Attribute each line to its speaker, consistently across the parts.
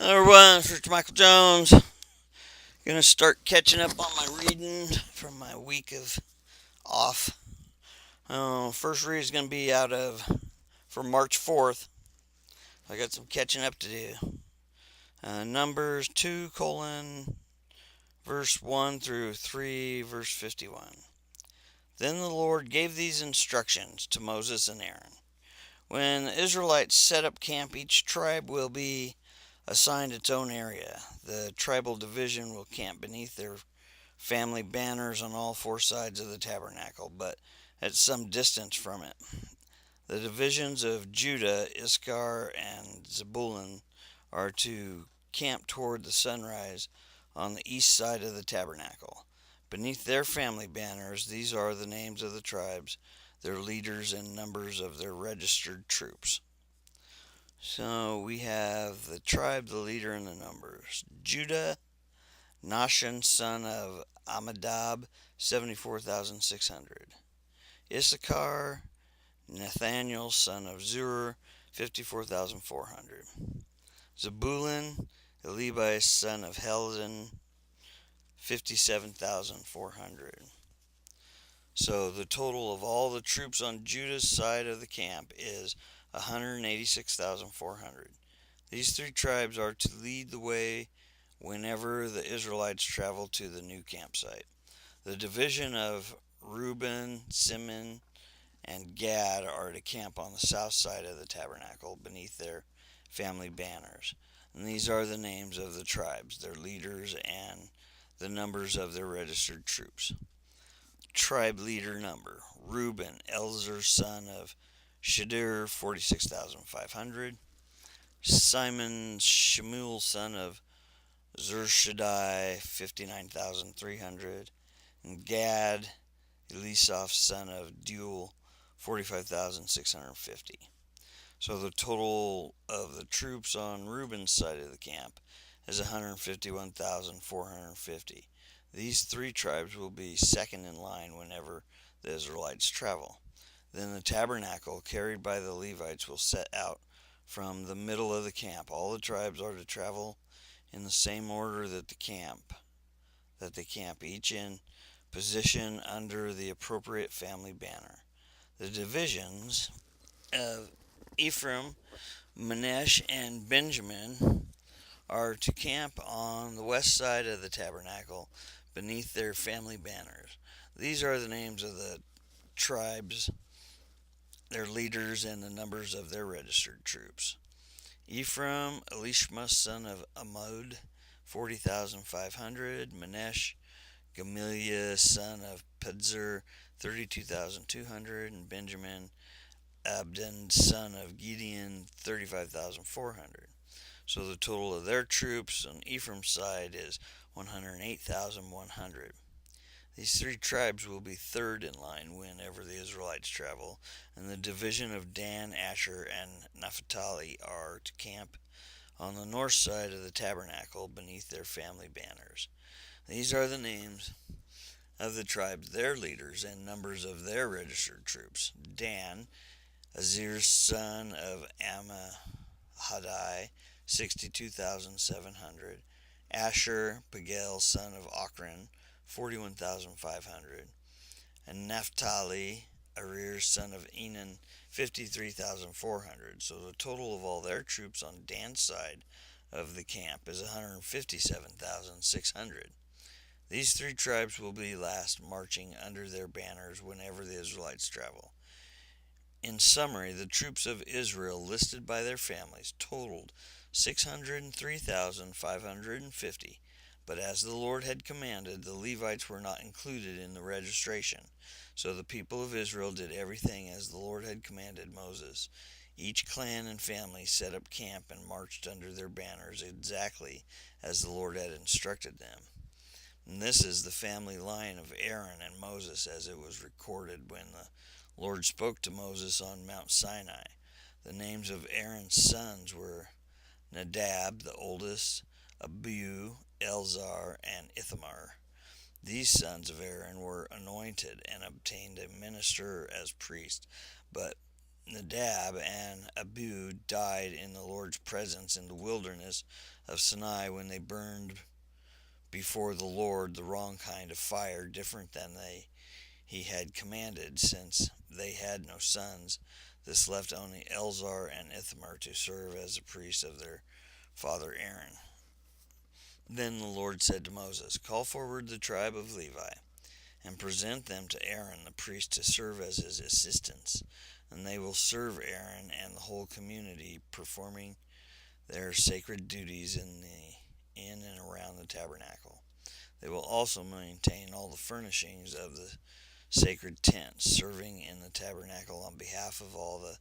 Speaker 1: Hello everyone, it's Michael Jones. Gonna start catching up on my reading from my week of off. First read is gonna be out of for March 4th. I got some catching up to do. Numbers 2 colon verse 1 through 3 verse 51. Then the Lord gave these instructions to Moses and Aaron. When the Israelites set up camp, each tribe will be assigned its own area. The tribal division will camp beneath their family banners on all four sides of the tabernacle, but at some distance from it. The divisions of Judah, Issachar, and Zebulun are to camp toward the sunrise on the east side of the tabernacle. Beneath their family banners, these are the names of the tribes, their leaders, and numbers of their registered troops. So we have the tribe, the leader, and the numbers. Judah, Nahshon, son of Amminadab, 74,600. Issachar, Nathaniel, son of Zur, 54,400. Zebulun, Elibai, son of Helon, 57,400. So the total of all the troops on Judah's side of the camp is 186,400. These three tribes are to lead the way whenever the Israelites travel to the new campsite. The division of Reuben, Simeon, and Gad are to camp on the south side of the tabernacle beneath their family banners. And these are the names of the tribes, their leaders, and the numbers of their registered troops. Tribe leader number: Reuben, Elzar, son of Shadir, 46,500. Simon, Shemuel, son of Zurshaddai, 59,300. And Gad, Elisaph, son of Deuel, 45,650. So the total of the troops on Reuben's side of the camp is 151,450. These three tribes will be second in line whenever the Israelites travel. Then the tabernacle carried by the Levites will set out from the middle of the camp. All the tribes are to travel in the same order that they camp, each in position under the appropriate family banner. The divisions of Ephraim, Manasseh, and Benjamin are to camp on the west side of the tabernacle beneath their family banners. These are the names of the tribes, their leaders, and the numbers of their registered troops. Ephraim, Elishma, son of Ammon, 40,500. Manasseh, Gamaliel, son of Pedzer, 32,200. And Benjamin, Abdon, son of Gideon, 35,400. So the total of their troops on Ephraim's side is 108,100. These three tribes will be third in line whenever the Israelites travel, and the division of Dan, Asher, and Naphtali are to camp on the north side of the tabernacle beneath their family banners. These are the names of the tribes, their leaders, and numbers of their registered troops. Dan, Azir's son of Ammihadai, 62,700. Asher, Pagiel, son of Ochran, 41,500. And Naphtali, Arir, son of Enan, 53,400. So the total of all their troops on Dan's side of the camp is 157,600. These three tribes will be last marching under their banners whenever the Israelites travel. In summary, the troops of Israel listed by their families totaled 603,550, but as the Lord had commanded, the Levites were not included in the registration. So the people of Israel did everything as the Lord had commanded Moses. Each clan and family set up camp and marched under their banners exactly as the Lord had instructed them. And this is the family line of Aaron and Moses as it was recorded when the Lord spoke to Moses on Mount Sinai. The names of Aaron's sons were Nadab, the oldest, Abihu, Elzar, and Ithamar. These sons of Aaron were anointed and obtained a minister as priest, but Nadab and Abihu died in the Lord's presence in the wilderness of Sinai when they burned before the Lord the wrong kind of fire, different than he had commanded, since they had no sons. This left only Eleazar and Ithamar to serve as the priests of their father Aaron. Then the Lord said to Moses, "Call forward the tribe of Levi, and present them to Aaron the priest to serve as his assistants. And they will serve Aaron and the whole community, performing their sacred duties in and around the tabernacle. They will also maintain all the furnishings of the sacred tent, serving in the tabernacle on behalf of all the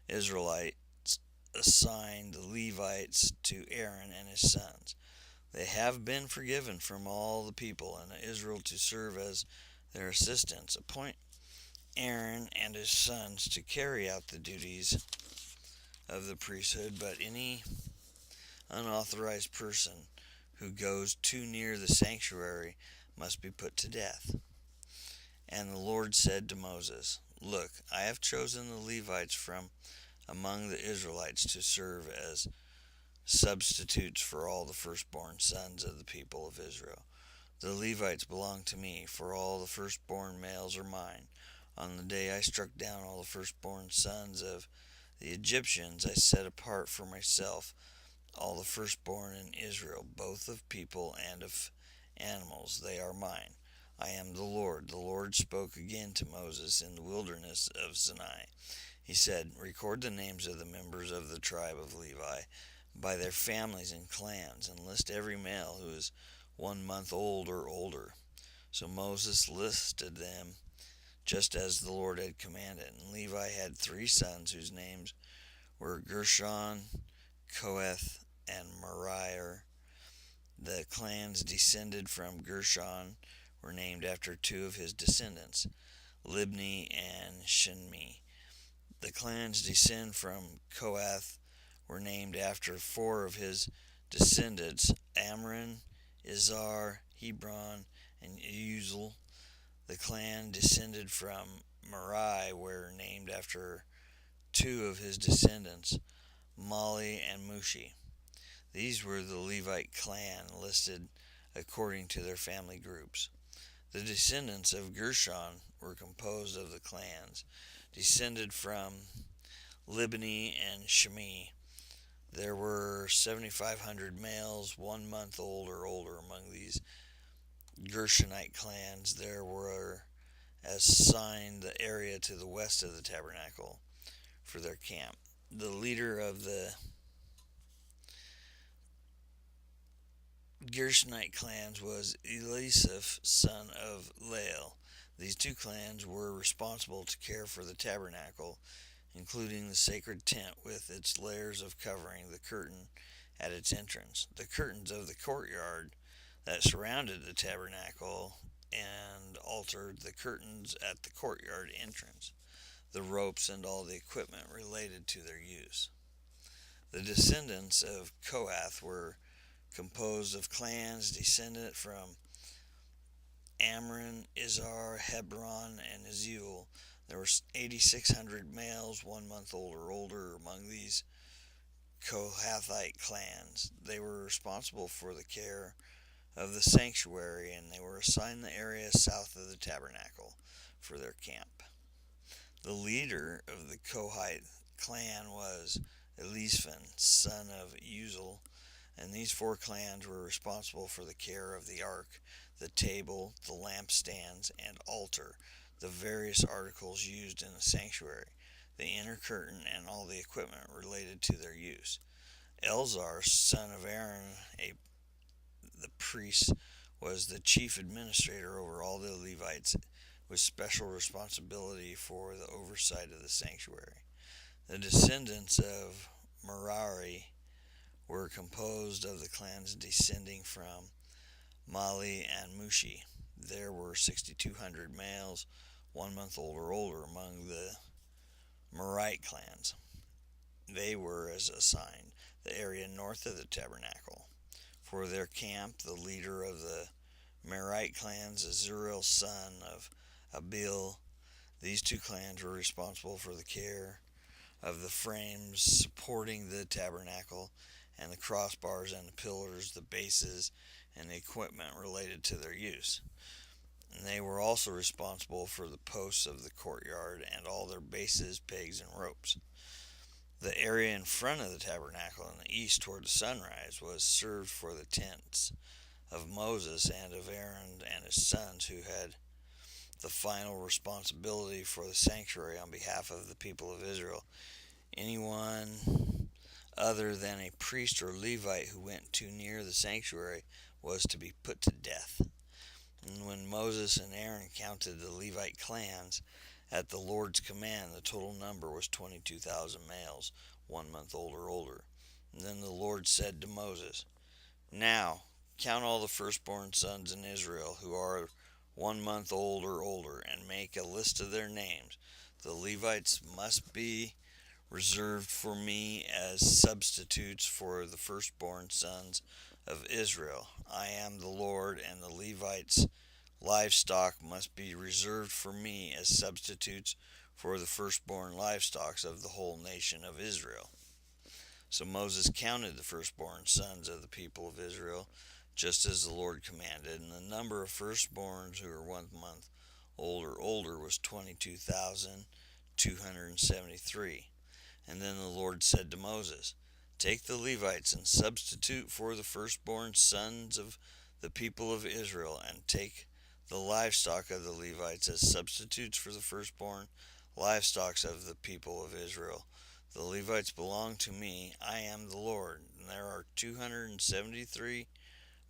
Speaker 1: Israelites. Assigned the Levites to Aaron and his sons. They have been forgiven from all the people in Israel to serve as their assistants. Appoint Aaron and his sons to carry out the duties of the priesthood, but any unauthorized person who goes too near the sanctuary must be put to death." And the Lord said to Moses, "Look, I have chosen the Levites from among the Israelites to serve as substitutes for all the firstborn sons of the people of Israel. The Levites belong to me, for all the firstborn males are mine. On the day I struck down all the firstborn sons of the Egyptians, I set apart for myself all the firstborn in Israel, both of people and of animals. They are mine. I am the Lord." The Lord spoke again to Moses in the wilderness of Sinai. He said, "Record the names of the members of the tribe of Levi by their families and clans, and list every male who is 1 month old or older." So Moses listed them just as the Lord had commanded. And Levi had 3 sons whose names were Gershon, Kohath, and Merari. The clans descended from Gershon were named after 2 of his descendants, Libni and Shimei. The clans descend from Kohath were named after 4 of his descendants, Amram, Izhar, Hebron, and Uzal. The clan descended from Merari were named after 2 of his descendants, Mali and Mushi. These were the Levite clan listed according to their family groups. The descendants of Gershon were composed of the clans descended from Libni and Shimei. There were 7,500 males 1 month old or older among these Gershonite clans. There were assigned the area to the west of the tabernacle for their camp. The leader of the Gershonite clans was Elisaph, son of Lael. These 2 clans were responsible to care for the tabernacle, including the sacred tent with its layers of covering, the curtain at its entrance, the curtains of the courtyard that surrounded the tabernacle and altar, the curtains at the courtyard entrance, the ropes, and all the equipment related to their use. The descendants of Kohath were composed of clans descended from Amram, Izhar, Hebron, and Uzziel. There were 8,600 males 1 month old or older among these Kohathite clans. They were responsible for the care of the sanctuary, and they were assigned the area south of the tabernacle for their camp. The leader of the Kohathite clan was Elishaphan, son of Uzal, and these 4 clans were responsible for the care of the ark, the table, the lampstands, and altar, the various articles used in the sanctuary, the inner curtain, and all the equipment related to their use. Eleazar, son of Aaron, the priest, was the chief administrator over all the Levites, with special responsibility for the oversight of the sanctuary. The descendants of Merari were composed of the clans descending from Mali and Mushi. There were 6,200 males 1 month old or older among the Merite clans. They were as assigned the area north of the tabernacle. For their camp, the leader of the Merite clans, Azriel, son of Abil. These 2 clans were responsible for the care of the frames supporting the tabernacle, and the crossbars and the pillars, the bases, and the equipment related to their use. And they were also responsible for the posts of the courtyard and all their bases, pegs, and ropes. The area in front of the tabernacle in the east toward the sunrise was served for the tents of Moses and of Aaron and his sons, who had the final responsibility for the sanctuary on behalf of the people of Israel. Anyone other than a priest or Levite who went too near the sanctuary was to be put to death. And when Moses and Aaron counted the Levite clans, at the Lord's command, the total number was 22,000 males, 1 month old or older. And then the Lord said to Moses, "Now count all the firstborn sons in Israel who are 1 month old or older, and make a list of their names. The Levites must be reserved for me as substitutes for the firstborn sons of Israel. I am the Lord, and the Levites' livestock must be reserved for me as substitutes for the firstborn livestock of the whole nation of Israel." So Moses counted the firstborn sons of the people of Israel, just as the Lord commanded, and the number of firstborns who were 1 month old or older was 22,273. And then the Lord said to Moses, "Take the Levites and substitute for the firstborn sons of the people of Israel, and take the livestock of the Levites as substitutes for the firstborn livestock of the people of Israel. The Levites belong to me. I am the Lord. And there are 273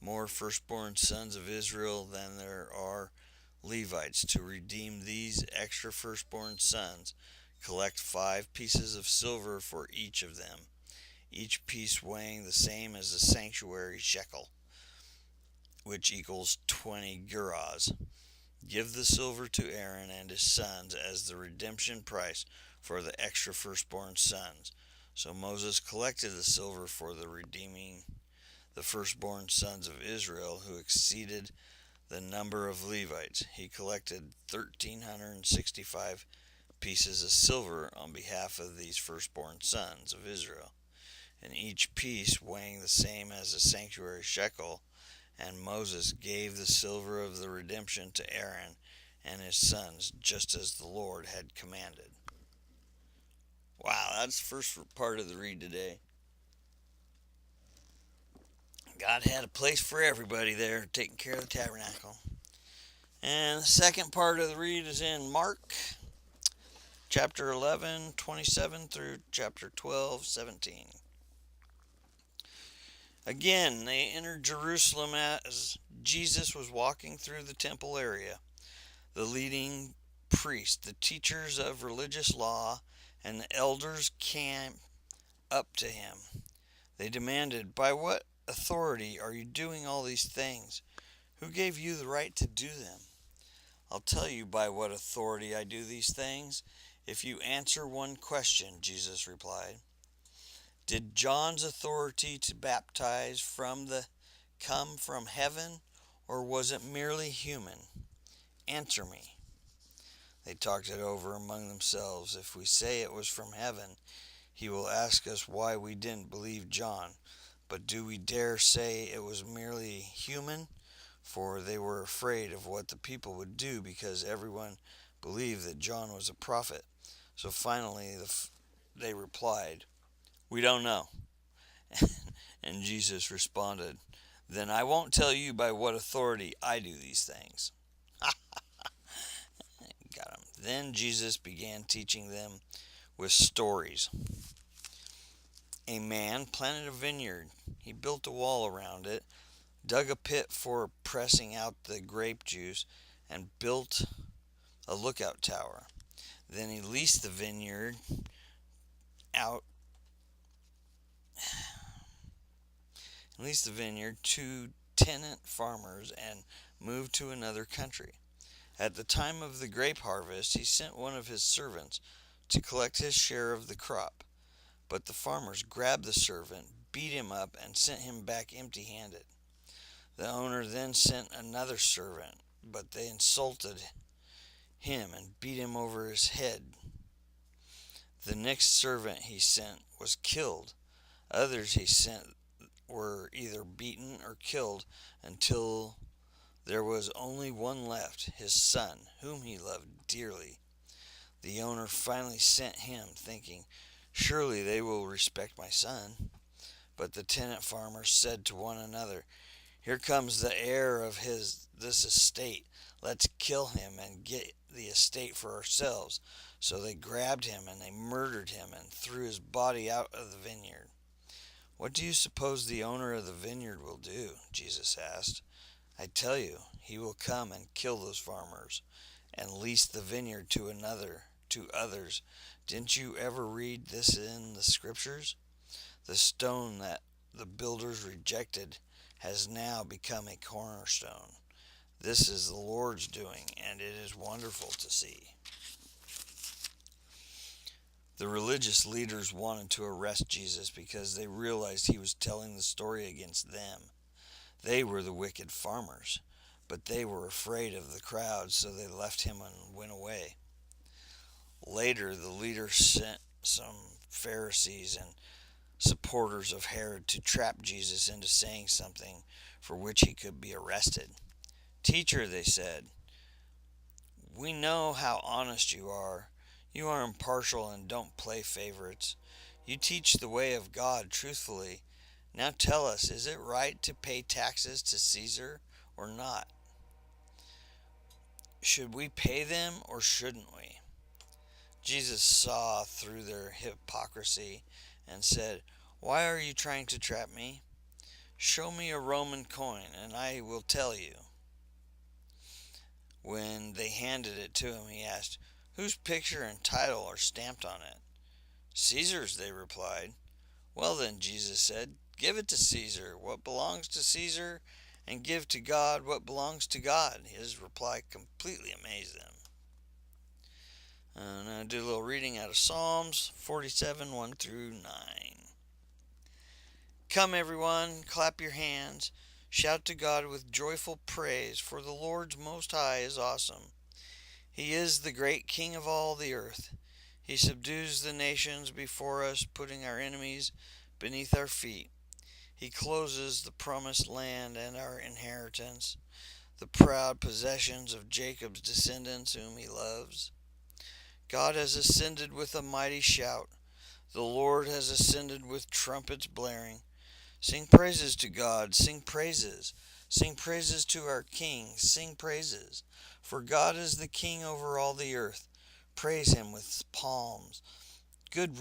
Speaker 1: more firstborn sons of Israel than there are Levites. To redeem these extra firstborn sons, collect 5 pieces of silver for each of them, each piece weighing the same as the sanctuary shekel, which equals 20 gerahs. Give the silver to Aaron and his sons as the redemption price for the extra firstborn sons." So Moses collected the silver for the redeeming the firstborn sons of Israel, who exceeded the number of Levites. He collected 1,365 pieces of silver on behalf of these firstborn sons of Israel, and each piece weighing the same as the sanctuary shekel. And Moses gave the silver of the redemption to Aaron and his sons, just as the Lord had commanded. Wow, that's the first part of the read today. God had a place for everybody there, taking care of the tabernacle. And the second part of the read is in Mark chapter 11, 27 through chapter 12, 17. Again, they entered Jerusalem as Jesus was walking through the temple area. The leading priests, the teachers of religious law, and the elders came up to him. They demanded, "By what authority are you doing all these things? Who gave you the right to do them?" "I'll tell you by what authority I do these things, if you answer one question," Jesus replied. "Did John's authority to baptize come from heaven, or was it merely human? Answer me." They talked it over among themselves. "If we say it was from heaven, he will ask us why we didn't believe John. But do we dare say it was merely human?" For they were afraid of what the people would do, because everyone believed that John was a prophet. So finally they replied, "We don't know." And Jesus responded, "Then I won't tell you by what authority I do these things." Got him. Then Jesus began teaching them with stories. A man planted a vineyard. He built a wall around it, dug a pit for pressing out the grape juice, and built a lookout tower. Then he leased the vineyard out to tenant farmers and moved to another country. At the time of the grape harvest, he sent one of his servants to collect his share of the crop. But the farmers grabbed the servant, beat him up, and sent him back empty-handed. The owner then sent another servant, but they insulted him and beat him over his head. The next servant he sent was killed. Others he sent were either beaten or killed until there was only one left, his son, whom he loved dearly. The owner finally sent him, thinking, "Surely they will respect my son." But the tenant farmers said to one another, "Here comes the heir of this estate. Let's kill him and get the estate for ourselves." So they grabbed him and they murdered him and threw his body out of the vineyard. "What do you suppose the owner of the vineyard will do?" Jesus asked. "I tell you, he will come and kill those farmers and lease the vineyard to others. Didn't you ever read this in the scriptures? The stone that the builders rejected has now become a cornerstone. This is the Lord's doing, and it is wonderful to see." The religious leaders wanted to arrest Jesus because they realized he was telling the story against them. They were the wicked farmers, but they were afraid of the crowd, so they left him and went away. Later, the leaders sent some Pharisees and supporters of Herod to trap Jesus into saying something for which he could be arrested. "Teacher," they said, "we know how honest you are. You are impartial and don't play favorites. You teach the way of God truthfully. Now tell us, is it right to pay taxes to Caesar or not? Should we pay them or shouldn't we?" Jesus saw through their hypocrisy and said, "Why are you trying to trap me? Show me a Roman coin and I will tell you." When they handed it to him, he asked, "Whose picture and title are stamped on it?" "Caesar's," they replied. "Well then," Jesus said, "give it to Caesar what belongs to Caesar, and give to God what belongs to God." His reply completely amazed them. Now do a little reading out of Psalms 47, 1 through 9. "Come everyone, clap your hands. Shout to God with joyful praise, for the Lord Most High is awesome. He is the great King of all the earth. He subdues the nations before us, putting our enemies beneath our feet. He closes the promised land and our inheritance, the proud possessions of Jacob's descendants whom he loves. God has ascended with a mighty shout. The Lord has ascended with trumpets blaring. Sing praises to God, sing praises. Sing praises to our King, sing praises. For God is the King over all the earth. Praise him with palms. Good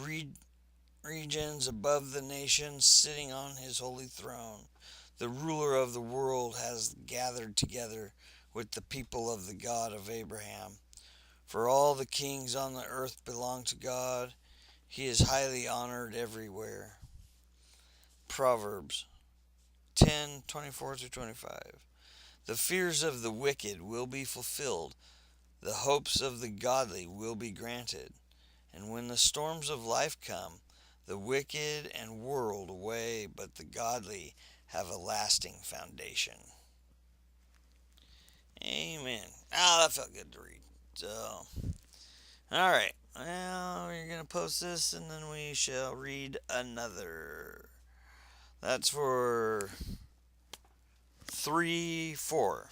Speaker 1: regions above the nations, sitting on his holy throne. The ruler of the world has gathered together with the people of the God of Abraham. For all the kings on the earth belong to God. He is highly honored everywhere." Proverbs 10:24 through 25. "The fears of the wicked will be fulfilled. The hopes of the godly will be granted. And when the storms of life come, the wicked and whirled away, but the godly have a lasting foundation." Amen. That felt good to read. So, alright. Well, we're going to post this and then we shall read another. That's for 3-4.